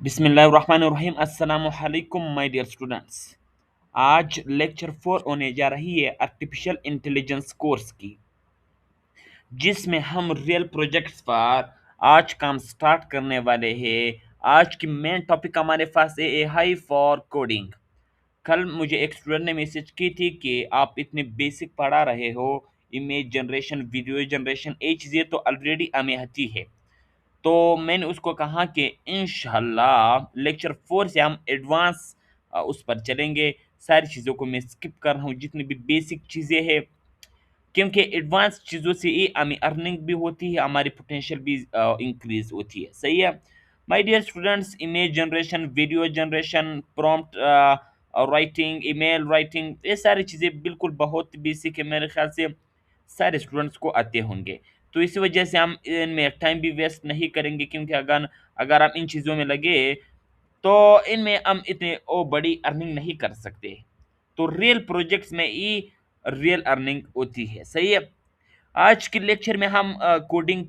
बिस्मिल्लाहिर्रहमानिर्रहीम अस्सलाम वालेकुम माय डियर स्टूडेंट्स। आज लेक्चर 4 होने जा रही है आर्टिफिशियल इंटेलिजेंस कोर्स की, जिसमें हम रियल प्रोजेक्ट्स पर आज काम स्टार्ट करने वाले हैं। आज की मेन टॉपिक हमारे पास है एआई फॉर कोडिंग। कल मुझे एक स्टूडेंट ने मैसेज की थी कि आप इतने बेसिक पढ़ा रहे हो, इमेज जनरेशन, वीडियो जनरेशन, ये चीज़ें तो ऑलरेडी हमें आती है। तो मैंने उसको कहा कि इंशाल्लाह लेक्चर 4 से हम एडवांस उस पर चलेंगे। सारी चीज़ों को मैं स्किप कर रहा हूँ, जितनी भी बेसिक चीज़ें हैं, क्योंकि एडवांस चीज़ों से ही हमें अर्निंग भी होती है, हमारी पोटेंशियल भी इंक्रीज होती है। सही है my dear students. Image generation, video generation, prompt writing, email writing, ये सारी चीज़ें बिल्कुल बहुत बेसिक है। मेरे ख्याल से सारे स्टूडेंट्स को आते होंगे। तो इसी वजह से हम इनमें टाइम भी वेस्ट नहीं करेंगे, क्योंकि अगर अगर हम इन चीज़ों में लगे तो इनमें हम इतने बड़ी अर्निंग नहीं कर सकते। तो रियल प्रोजेक्ट्स में ही रियल अर्निंग होती है। सही है। आज के लेक्चर में हम कोडिंग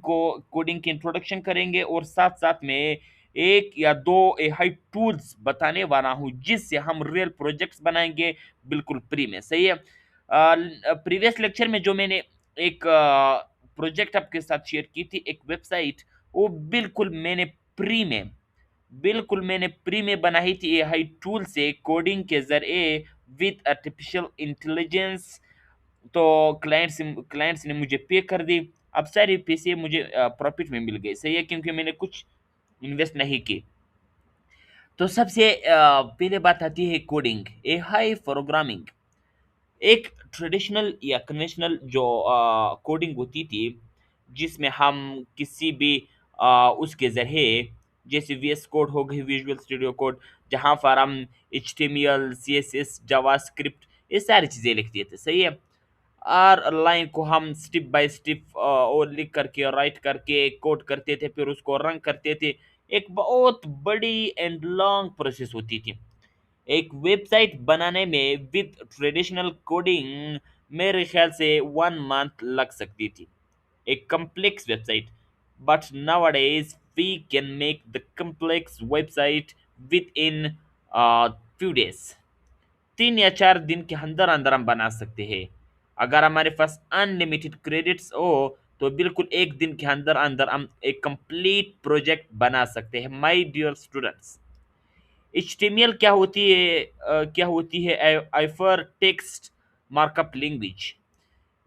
की इंट्रोडक्शन करेंगे, और साथ साथ में एक या दो एआई टूल्स बताने वाला हूँ, जिससे हम रियल प्रोजेक्ट्स बनाएंगे बिल्कुल फ्री में। सही है। प्रीवियस लेक्चर में जो मैंने एक प्रोजेक्ट आपके साथ शेयर की थी, एक वेबसाइट, वो बिल्कुल मैंने फ्री में बनाई थी एआई टूल से, कोडिंग के जरिए, विद आर्टिफिशियल इंटेलिजेंस। तो क्लाइंट्स ने मुझे पे कर दी। अब सारे पैसे मुझे प्रॉफिट में मिल गए। सही है, क्योंकि मैंने कुछ इन्वेस्ट नहीं की। तो सबसे पहले बात आती है कोडिंग, एआई प्रोग्रामिंग। एक ट्रेडिशनल या कन्वेंशनल जो कोडिंग होती थी, जिसमें हम किसी भी उसके ज़रिए, जैसे वीएस कोड हो गई, विजुअल स्टूडियो कोड, जहाँ पर हम एचटीएमएल, सीएसएस, जावास्क्रिप्ट, ये सारी चीज़ें लिखते थे। सही है। और लाइन को हम स्टेप बाय स्टेप और लिख करके और राइट करके कोड करते थे, फिर उसको रन करते थे। एक बहुत बड़ी एंड लॉन्ग प्रोसेस होती थी। एक वेबसाइट बनाने में विद ट्रेडिशनल कोडिंग मेरे ख्याल से 1 मंथ लग सकती थी, एक complex website. But nowadays we can make the complex website within few days। 3 या 4 दिन के अंदर अंदर हम बना सकते हैं। अगर हमारे पास अनलिमिटेड क्रेडिट्स हो, तो बिल्कुल एक दिन के अंदर अंदर हम एक कंप्लीट प्रोजेक्ट बना सकते हैं। माय डियर स्टूडेंट्स, एचटीएमएल क्या होती है हाइपर टेक्स्ट मार्कअप लैंग्वेज,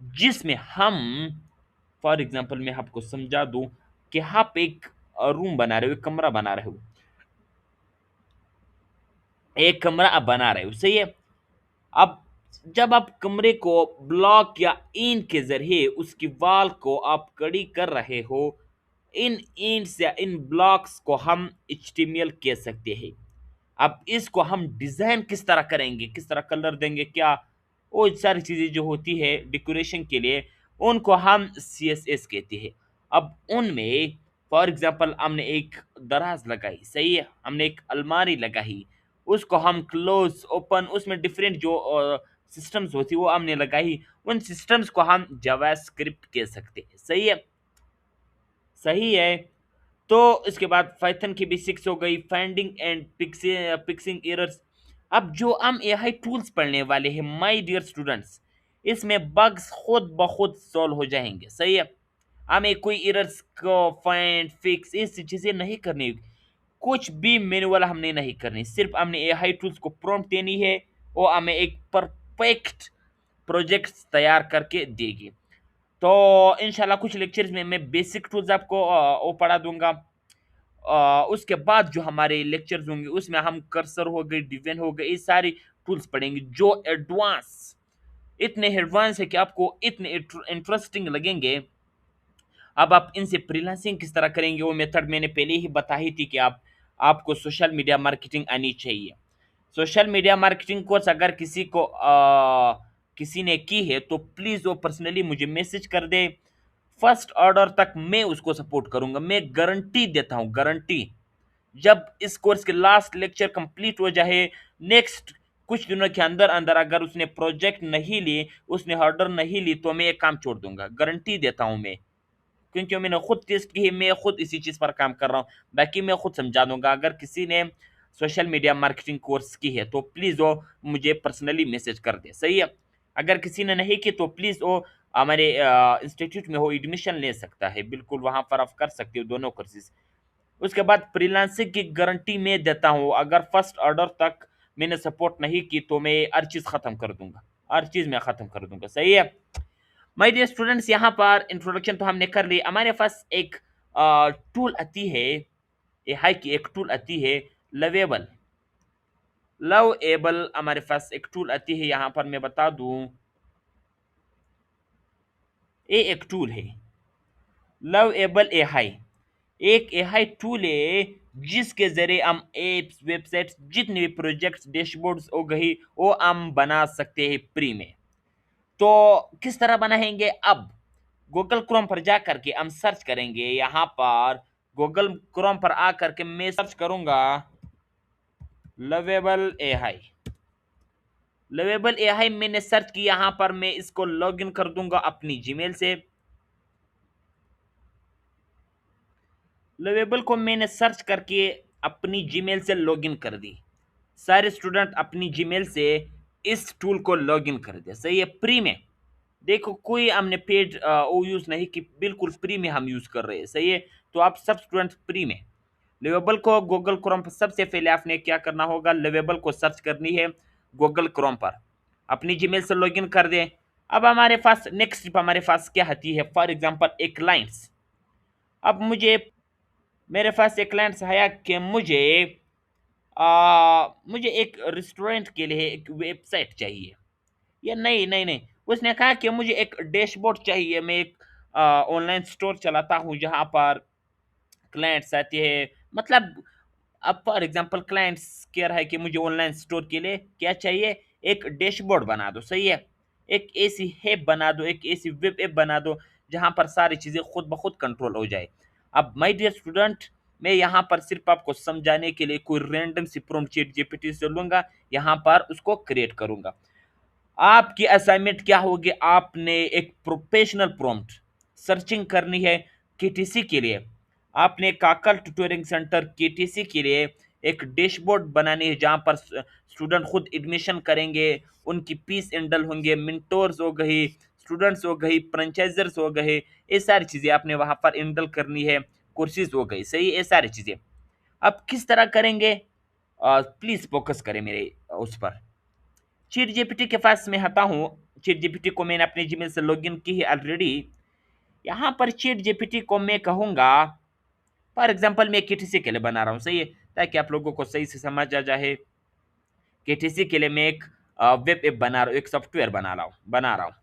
जिसमें हम, फॉर एग्जांपल मैं आपको समझा दूं कि आप एक रूम बना रहे हो, एक कमरा बना रहे हो, एक कमरा आप बना रहे हो। सही है। अब जब आप कमरे को ब्लॉक या ईंट के जरिए उसकी वॉल को आप कड़ी कर रहे हो, इन ईंट्स या इन ब्लॉक्स को हम एचटीएमएल कह सकते हैं। अब इसको हम डिजाइन किस तरह करेंगे, किस तरह कलर देंगे, क्या, वो सारी चीजें जो होती है डेकोरेशन के लिए, उनको हम सीएसएस कहते हैं। अब उनमें फॉर एग्जांपल हमने एक दराज लगाई। सही है। हमने एक अलमारी लगाई, उसको हम क्लोज ओपन, उसमें डिफरेंट जो सिस्टम्स होती है वो हमने लगाई। उन सिस्टम्स को हम जावास्क्रिप्ट कह सकते हैं। सही है। सही है। तो इसके बाद पाइथन की बेसिक्स हो गई, फाइंडिंग एंड फिक्सिंग एरर्स। अब जो हम एआई टूल्स पढ़ने वाले हैं माय डियर स्टूडेंट्स, इसमें बग्स खुद ब खुद सॉल्व हो जाएंगे। सही है। हमें कोई एरर्स को फाइंड फिक्स ऐसी चीजें नहीं करनी, कुछ भी मैनुअल हमने नहीं करनी, सिर्फ हमने एआई टूल्स को प्रॉम्प्ट देनी है, वो हमें एक परफेक्ट प्रोजेक्ट तैयार करके देगी। तो इंशाल्लाह कुछ लेक्चर्स में मैं बेसिक टूल्स आपको वो पढ़ा दूंगा। उसके बाद जो हमारे लेक्चर्स होंगे उसमें हम कर्सर हो गए, डिजाइन हो गए, ये सारी टूल्स पढ़ेंगे जो एडवांस, इतने एडवांस है कि आपको इतने इंटरेस्टिंग लगेंगे। अब आप इनसे फ्रीलांसिंग किस तरह करेंगे, वो मेथड मैंने पहले ही बताई थी कि आपको सोशल मीडिया मार्केटिंग आनी चाहिए। सोशल मीडिया मार्केटिंग कोर्स अगर किसी ने की है तो प्लीज़ वो पर्सनली मुझे मैसेज कर दे। फर्स्ट ऑर्डर तक मैं उसको सपोर्ट करूंगा, मैं गारंटी देता हूँ, गारंटी। जब इस कोर्स के लास्ट लेक्चर कंप्लीट हो जाए, नेक्स्ट कुछ दिनों के अंदर अंदर अगर उसने प्रोजेक्ट नहीं ली, उसने ऑर्डर नहीं ली, तो मैं ये काम छोड़ दूंगा, गारंटी देता हूं मैं। क्योंकि मैंने खुद टेस्ट की है, मैं खुद इसी चीज़ पर काम कर रहा हूँ। बाकी मैं खुद समझा दूंगा। अगर किसी ने सोशल मीडिया मार्केटिंग कोर्स की है तो प्लीज़ वो मुझे पर्सनली मैसेज कर दे, सही है। अगर किसी ने नहीं की तो प्लीज़ वो हमारे इंस्टीट्यूट में हो एडमिशन ले सकता है, बिल्कुल वहाँ पर आप कर सकते हो दोनों कोर्सेज। उसके बाद फ्रीलांसिंग की गारंटी मैं देता हूँ। अगर फर्स्ट ऑर्डर तक मैंने सपोर्ट नहीं की तो मैं हर चीज़ ख़त्म कर दूंगा, हर चीज़ मैं ख़त्म कर दूंगा, सही है। माय डियर स्टूडेंट्स, यहाँ पर इंट्रोडक्शन तो हमने कर ली। हमारे पास एक टूल आती है, एआई की एक टूल आती है, लवेबल। लव एबल हमारे पास एक टूल आती है, यहाँ पर मैं बता दूं, ये एक टूल है लव एबल एआई। एक एआई टूल है जिसके जरिए हम एप्स, वेबसाइट्स, जितने भी प्रोजेक्ट्स, डैशबोर्ड्स हो गई वो हम बना सकते हैं फ्री में। तो किस तरह बनाएंगे? अब गूगल क्रोम पर जा करके हम सर्च करेंगे। यहाँ पर गूगल क्रोम पर आ करके मैं सर्च करूंगा लवेबल एआई। लवेबल एआई मैंने सर्च किया, यहाँ पर मैं इसको लॉगिन कर दूंगा अपनी जीमेल से। लवेबल को मैंने सर्च करके अपनी जीमेल से लॉगिन कर दी। सारे स्टूडेंट अपनी जीमेल से इस टूल को लॉगिन कर दे, सही है, फ्री में। देखो कोई हमने पेड वो यूज नहीं की, बिल्कुल फ्री में हम यूज कर रहे हैं, सही है। तो आप सब स्टूडेंट फ्री में लिवेबल को गूगल क्रोम पर सबसे पहले आपने क्या करना होगा, लिवेबल को सर्च करनी है गूगल क्रोम पर, अपनी जीमेल से लॉगिन कर दें। अब हमारे पास नेक्स्ट स्टेप हमारे पास क्या आती है, फॉर एग्जांपल एक क्लाइंट्स। अब मेरे पास एक क्लाइंट्स है कि मुझे एक रेस्टोरेंट के लिए एक वेबसाइट चाहिए, या नहीं नहीं नहीं, उसने कहा कि मुझे एक डैशबोर्ड चाहिए। मैं एक ऑनलाइन स्टोर चलाता हूँ जहाँ पर क्लाइंट्स आते हैं, मतलब अब फॉर एग्जांपल क्लाइंट्स कह रहा है कि मुझे ऑनलाइन स्टोर के लिए क्या चाहिए, एक डैशबोर्ड बना दो, सही है। एक ऐसी ऐप बना दो, एक ऐसी वेब ऐप बना दो जहां पर सारी चीजें खुद ब खुद कंट्रोल हो जाए। अब माय डियर स्टूडेंट, मैं यहाँ पर सिर्फ आपको समझाने के लिए कोई रैंडम सी प्रॉम्प्ट चैट जीपीटी से लूंगा, यहाँ पर उसको क्रिएट करूंगा। आपकी असाइनमेंट क्या होगी, आपने एक प्रोफेशनल प्रॉम्प्ट सर्चिंग करनी है केटीसी के लिए। आपने काकल ट्यूटोरिंग सेंटर केटीसी के लिए एक डैशबोर्ड बनानी है जहां पर स्टूडेंट खुद एडमिशन करेंगे, उनकी फीस एंडल होंगे, मिंटोर्स हो गई, स्टूडेंट्स हो गई, फ्रेंचाइजर्स हो गए, ये सारी चीजें आपने वहां पर एंडल करनी है, कोर्सेज हो गई, सही, ये सारी चीजें। अब किस तरह करेंगे, प्लीज फोकस करें मेरे उस पर। चीट जीपीटी के पास मैं आता हूँ। चीट जीपीटी को मैंने अपने जीमेल से लॉगिन की है ऑलरेडी। यहाँ पर चीट जीपीटी को मैं कहूँगा, फॉर एग्जांपल मैं केटीसी के लिए बना रहा हूँ, सही है, ताकि आप लोगों को सही से समझ आ जाए। केटीसी के लिए मैं एक वेब ऐप बना रहा हूँ, एक सॉफ्टवेयर बना रहा हूँ।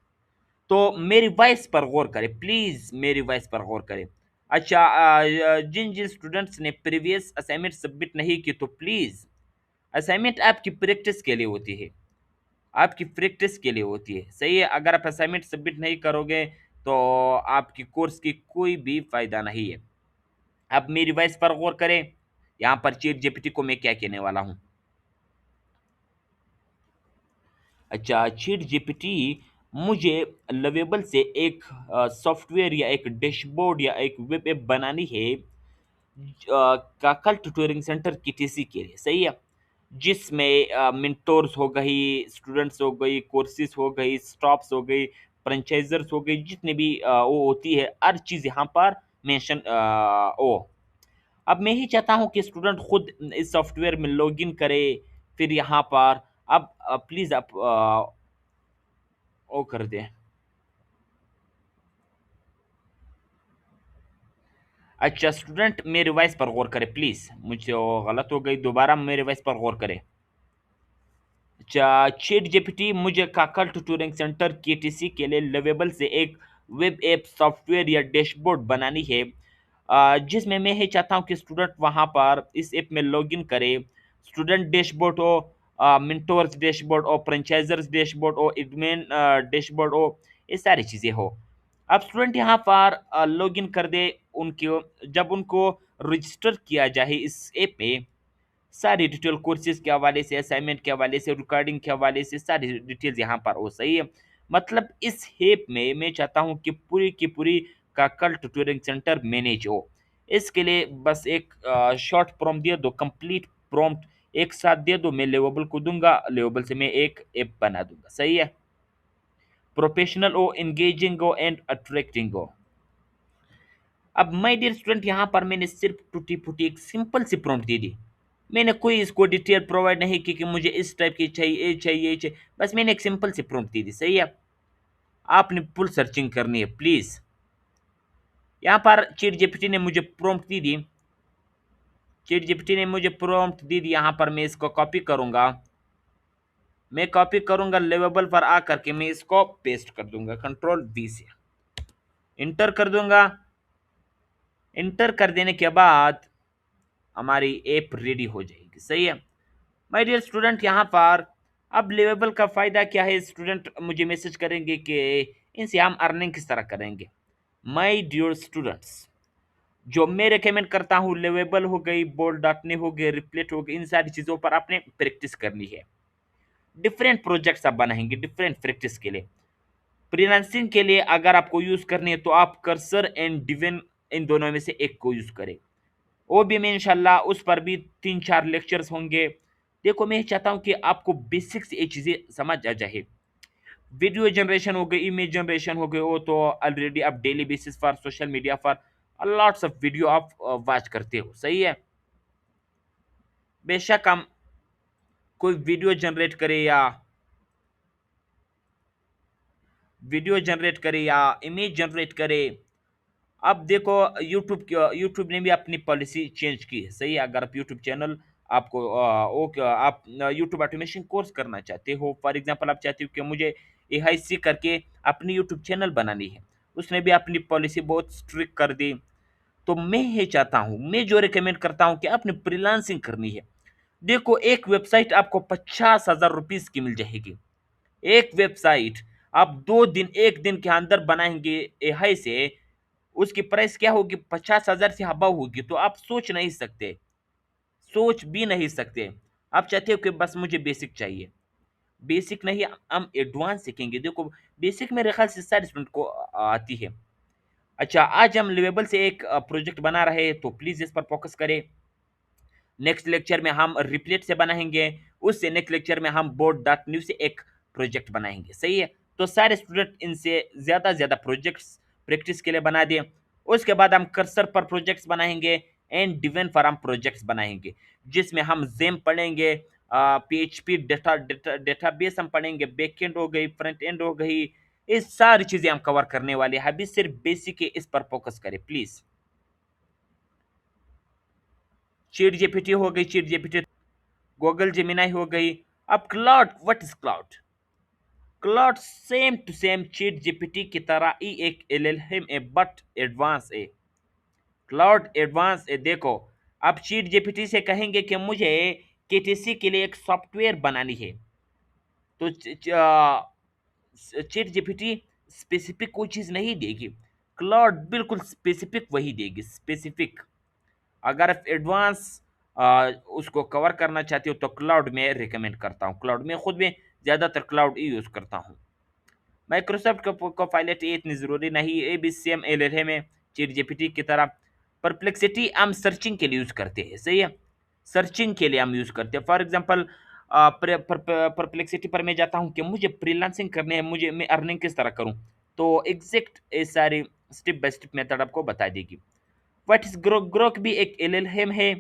तो मेरी वॉइस पर गौर करें प्लीज, मेरी वॉइस पर गौर करें। अच्छा, जिन जिन स्टूडेंट्स ने प्रीवियस असाइनमेंट सबमिट नहीं की तो प्लीज, असाइनमेंट आपकी प्रैक्टिस के लिए होती है, आपकी प्रैक्टिस के लिए होती है, सही है। अगर आप असाइनमेंट सबमिट नहीं करोगे तो आपकी कोर्स की कोई भी फायदा नहीं है। अब मेरी वॉइस पर गौर करें, यहाँ पर चैट जीपीटी को मैं क्या कहने वाला हूँ। अच्छा, चैट जीपीटी मुझे लवेबल से एक सॉफ्टवेयर या एक डैशबोर्ड या एक वेब ऐप बनानी है, काकल ट्यूटोरिंग सेंटर केटीसी के लिए, सही है। जिसमें मेंटोर्स हो गई, स्टूडेंट्स हो गई, कोर्सेज हो गई, स्टॉप्स हो गई, फ्रेंचाइजर्स हो गई, जितने भी वो होती है हर चीज़ यहाँ पर मेंशन ओ। अब मैं ही चाहता हूँ कि स्टूडेंट खुद इस सॉफ्टवेयर में लॉगिन करे, फिर यहाँ पर अब प्लीज़ आप वो कर दें। अच्छा स्टूडेंट, मेरे वॉइस पर गौर करें प्लीज़, मुझे वो गलत हो गई, दोबारा मेरे वॉइस पर गौर करें। चैट जीपीटी मुझे काकल ट्यूटोरिंग सेंटर केटीसी के लिए लवेबल से एक वेब ऐप, सॉफ्टवेयर या डैशबोर्ड बनानी है, जिसमें मैं ये चाहता हूँ कि स्टूडेंट वहाँ पर इस ऐप में लॉगिन करे। स्टूडेंट डैशबोर्ड हो, मिंटोर्स डैशबोर्ड हो, फ्रेंचाइजर्स डैशबोर्ड हो, एडमिन डैशबोर्ड हो, ये सारी चीज़ें हो। अब स्टूडेंट यहाँ पर लॉगिन कर दे, उनको जब उनको रजिस्टर किया जाए इस ऐप में, सारी डिटेल कोर्सेज के हवाले से, असाइनमेंट के हवाले से, रिकॉर्डिंग के हवाले से सारी डिटेल्स यहाँ पर हो, सही है। मतलब इस हेप में मैं चाहता हूँ कि पूरी की पूरी का कल ट्यूटरिंग सेंटर मैनेज हो। इसके लिए बस एक शॉर्ट प्रॉम्प्ट दिया दो, कंप्लीट प्रॉम्प्ट एक साथ दे दो, मैं लेवेबल को दूंगा, लेवेबल से मैं एक ऐप बना दूंगा। सही है। प्रोफेशनल हो, एंगेजिंग हो एंड अट्रैक्टिंग हो। अब माय डियर स्टूडेंट, यहाँ पर मैंने सिर्फ टूटी फूटी एक सिंपल सी प्रॉम्प्ट दे दी। मैंने कोई इसको डिटेल प्रोवाइड नहीं की कि मुझे इस टाइप की चाहिए, ये चाहिए, ये चाहिए। बस मैंने एक सिंपल सी प्रॉम्प्ट दे दी। सही है। आपने फुल सर्चिंग करनी है प्लीज। यहाँ पर चैट जीपीटी ने मुझे प्रॉम्प्ट दी। चैट जीपीटी ने मुझे प्रॉम्प्ट दी यहाँ पर मैं इसको कॉपी करूंगा। मैं कॉपी करूंगा, लेवेबल पर आकर के मैं इसको पेस्ट कर दूंगा, कंट्रोल वी से इंटर कर दूंगा। इंटर कर देने के बाद हमारी ऐप रेडी हो जाएगी। सही है। माय डियर स्टूडेंट, यहाँ पर अब लेवेबल का फायदा क्या है, स्टूडेंट मुझे मैसेज करेंगे कि इनसे हम अर्निंग किस तरह करेंगे। माय डियर स्टूडेंट्स, जो मैं रिकमेंड करता हूँ, लेवेबल हो गई, बोल्ड डॉट ने हो गए, रिप्लेट हो गई, इन सारी चीज़ों पर आपने प्रैक्टिस करनी है। डिफरेंट प्रोजेक्ट्स आप बनाएंगे डिफरेंट प्रैक्टिस के लिए। फ्रीलांसिंग के लिए अगर आपको यूज़ करनी है तो आप कर्सर एंड डिविन, इन दोनों में से एक को यूज़ करें। वो भी मैं इंशाल्लाह उस पर भी 3-4 लेक्चर्स होंगे। देखो, मैं चाहता हूँ कि आपको बेसिक्स ये चीज़ें समझ आ जाए। वीडियो जनरेशन हो गई, इमेज जनरेशन हो गई, वो तो ऑलरेडी आप डेली बेसिस पर सोशल मीडिया पर लॉट्स ऑफ वीडियो आप वॉच करते हो। सही है। बेशक हम कोई वीडियो जनरेट करे या इमेज जनरेट करे। अब देखो, यूट्यूब ने भी अपनी पॉलिसी चेंज की है। सही है। अगर आप यूट्यूब चैनल आपको आप यूट्यूब ऑटोमेशन कोर्स करना चाहते हो, फॉर एग्जांपल आप चाहते हो कि मुझे एआई सी करके अपनी यूट्यूब चैनल बनानी है, उसने भी अपनी पॉलिसी बहुत स्ट्रिक्ट कर दी। तो मैं ये चाहता हूँ, मैं जो रिकमेंड करता हूँ कि आपने फ्रीलांसिंग करनी है। देखो, एक वेबसाइट आपको 50,000 रुपीज की मिल जाएगी। एक वेबसाइट आप 2 दिन, 1 दिन के अंदर बनाएंगे एआई से, उसकी प्राइस क्या होगी, 50,000 से अबव होगी। तो आप सोच नहीं सकते, सोच भी नहीं सकते। आप चाहते हो कि बस मुझे बेसिक चाहिए। बेसिक नहीं, हम एडवांस सीखेंगे। देखो, बेसिक मेरे ख्याल से सारे स्टूडेंट को आती है। अच्छा, आज हम लेवेबल से एक प्रोजेक्ट बना रहे हैं, तो प्लीज इस पर फोकस करें। नेक्स्ट लेक्चर में हम रिप्लेट से बनाएंगे, उससे नेक्स्ट लेक्चर में हम बोर्ड डॉट न्यू से एक प्रोजेक्ट बनाएंगे। सही है। तो सारे स्टूडेंट इनसे ज़्यादा से ज़्यादा प्रोजेक्ट्स प्रैक्टिस के लिए बना दें। उसके बाद हम कर्सर पर प्रोजेक्ट्स बनाएंगे एंड डिवेन पर हम प्रोजेक्ट्स बनाएंगे, जिसमें हम जेम पढ़ेंगे, पीएचपी डेटाबेस हम पढ़ेंगे, बैक एंड हो गई, फ्रंट एंड हो गई, ये सारी चीज़ें हम कवर करने वाले हैं। अभी सिर्फ बेसिक है, इस पर फोकस करें प्लीज़। चैट जीपीटी हो गई, चैट जीपीटी, गूगल जेमिनाई हो गई। अब Claude, what is Claude? Claude same to same chat GPT की तरह ही एक एलएलएम है, बट एडवांस है। क्लाउड एडवांस है। देखो, आप चैट जीपीटी से कहेंगे कि मुझे केटीसी के लिए एक सॉफ्टवेयर बनानी है, तो चैट जीपीटी स्पेसिफिक कोई चीज़ नहीं देगी, क्लाउड बिल्कुल स्पेसिफिक वही देगी, स्पेसिफिक। अगर आप एडवांस उसको कवर करना चाहते हो तो क्लाउड में रिकमेंड करता हूँ। क्लाउड में खुद में ज़्यादातर क्लाउड ही यूज़ करता हूँ। माइक्रोसॉफ्ट का पायलट ये इतनी ज़रूरी नहीं है, ये भी सेम एलएलएम में चैट जीपीटी की तरह। परप्लेक्सिटी हम सर्चिंग के लिए यूज़ करते हैं। सही है। सर्चिंग के लिए हम यूज़ करते हैं। फॉर एग्जांपल, परप्लेक्सिटी पर मैं जाता हूँ कि मुझे फ्रीलांसिंग करने है, मुझे मैं अर्निंग किस तरह करूँ, तो एग्जैक्ट ये सारी स्टेप बाय स्टेप मेथड आपको बता देगी। What is Grok? ग्रोक भी एक एलएलएम है,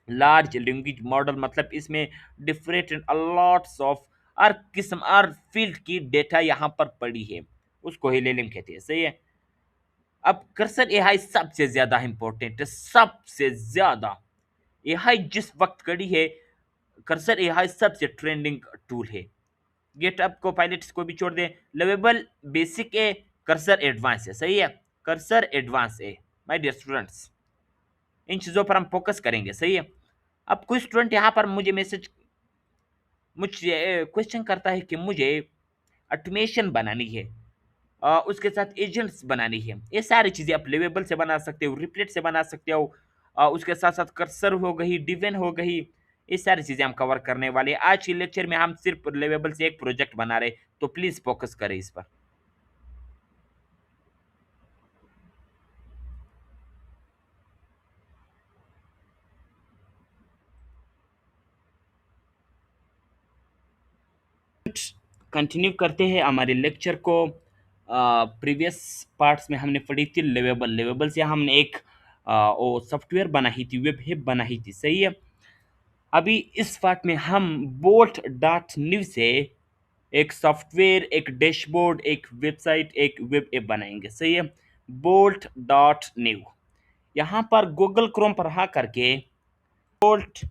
लार्ज लैंग्वेज मॉडल, मतलब इसमें डिफरेंट लॉट्स ऑफ हर किस्म, हर फील्ड की डेटा यहाँ पर पड़ी है, उसको एलएलएम कहते हैं। सही है। अब कर्सर एआई सबसे ज्यादा इंपॉर्टेंट है, सबसे ज्यादा। एआई जिस वक्त खड़ी है, कर्सर एआई सबसे ट्रेंडिंग टूल है। गेटअप को पायलट्स को भी छोड़ दें, लेवेबल बेसिक है, कर्सर एडवांस है। सही है। कर्सर एडवांस है। माय डियर स्टूडेंट्स, इन चीज़ों पर हम फोकस करेंगे। सही है। अब कोई स्टूडेंट यहाँ पर मुझे क्वेश्चन करता है कि मुझे ऑटोमेशन बनानी है, उसके साथ एजेंट्स बनानी है। ये सारी चीज़ें आप लेवेबल से बना सकते हो, रिप्लेट से बना सकते हो, उसके साथ साथ कर्सर हो गई, डिवेन हो गई, ये सारी चीज़ें हम कवर करने वाले हैं। आज के लेक्चर में हम सिर्फ लेवेबल से एक प्रोजेक्ट बना रहे, तो प्लीज़ फोकस करें इस पर। कंटिन्यू करते हैं हमारे लेक्चर को। प्रीवियस पार्ट्स में हमने पढ़ी थी लिवेबल। लिवेबल से हमने एक वो सॉफ्टवेयर बनाई थी, वेब ऐप बनाई थी, सही है। अभी इस पार्ट में हम बोल्ट डॉट न्यू से एक सॉफ्टवेयर, एक डैशबोर्ड, एक वेबसाइट, एक वेब ऐप बनाएंगे, सही है। बोल्ट डॉट न्यू, यहाँ पर गूगल क्रोम पर हाँ करके bolt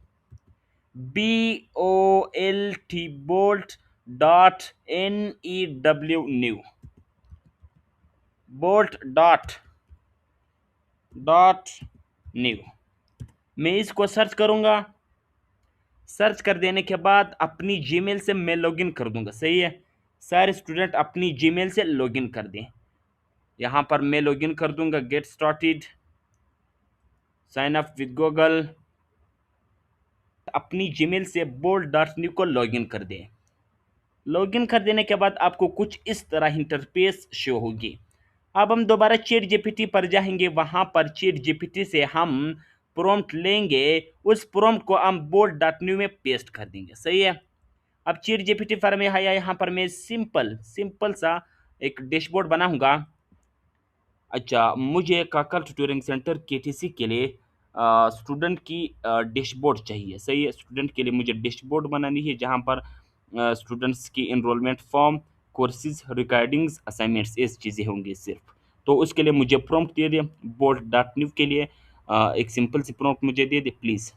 BOLT Boltt dot NEW new, bolt dot new, मैं इसको सर्च करूंगा। सर्च कर देने के बाद अपनी जीमेल से मैं लॉगिन कर दूंगा, सही है। सारे स्टूडेंट अपनी जीमेल से लॉगिन कर दें। यहाँ पर मैं लॉगिन कर दूंगा, get started, sign up with Google. अपनी जीमेल से बोल्ट डॉट न्यू को लॉगिन कर दें। लॉगिन कर देने के बाद आपको कुछ इस तरह इंटरफेस शो होगी। अब हम दोबारा चैट जीपीटी पर जाएंगे, वहां पर चैट जीपीटी से हम प्रॉम्प्ट लेंगे, उस प्रॉम्प्ट को हम बोल्ट डॉट न्यू में पेस्ट कर देंगे, सही है। अब चैट जीपीटी पर मैं आया, यहाँ पर मैं सिंपल सा एक डैशबोर्ड बनाऊंगा। अच्छा, मुझे काकल ट्यूटरिंग सेंटर केटीसी के लिए स्टूडेंट की डैशबोर्ड चाहिए, सही है। स्टूडेंट के लिए मुझे डैशबोर्ड बनानी है, जहाँ पर स्टूडेंट्स की enrolment form, courses, recordings, assignments, ये चीज़ें होंगी सिर्फ। तो उसके लिए मुझे प्रॉम्प्ट दे दिए, बोल्ट डॉट न्यू के लिए एक सिंपल सी प्रॉम्प्ट मुझे दे दे प्लीज़।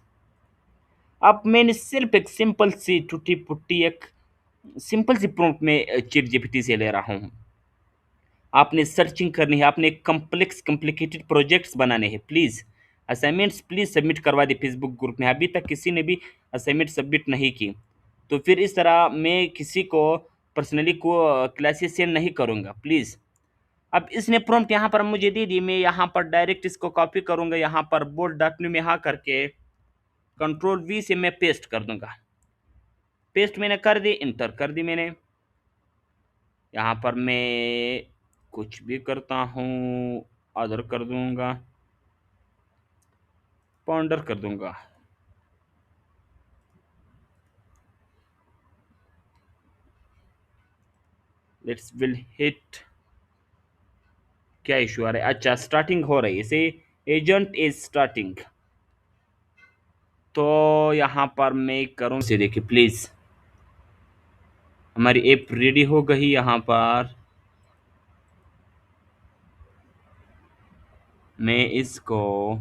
अब मैंने सिर्फ एक सिंपल सी टूटी फुट्टी एक सिंपल सी प्रॉम्प्ट में चैट जीपीटी से ले रहा हूँ। आपने सर्चिंग करनी है, आपने कॉम्प्लिकेटेड प्रोजेक्ट्स बनाने हैं, प्लीज़ असाइनमेंट्स प्लीज़ सबमिट करवा दे फेसबुक ग्रुप में। अभी तक किसी ने भी असाइनमेंट सबमिट नहीं की, तो फिर इस तरह मैं किसी को पर्सनली को क्लासेस सेंड नहीं करूँगा, प्लीज़। अब इसने प्रॉम्प्ट यहाँ पर मुझे दे दी, मैं यहाँ पर डायरेक्ट इसको कॉपी करूँगा, यहाँ पर बोल्ट डॉट न्यू में हाँ करके Ctrl+V से मैं पेस्ट कर दूंगा। पेस्ट मैंने कर दी, इंटर कर दी मैंने। यहाँ पर मैं कुछ भी करता हूँ, अदर कर दूंगा, पॉन्डर कर दूंगा। लेट्स विल हिट, क्या इशू आ रहा है? अच्छा, स्टार्टिंग हो रही है, इसे एजेंट इज स्टार्टिंग। तो यहाँ पर मैं करूँ से, देखिए प्लीज़, हमारी ऐप रेडी हो गई। यहाँ पर मैं इसको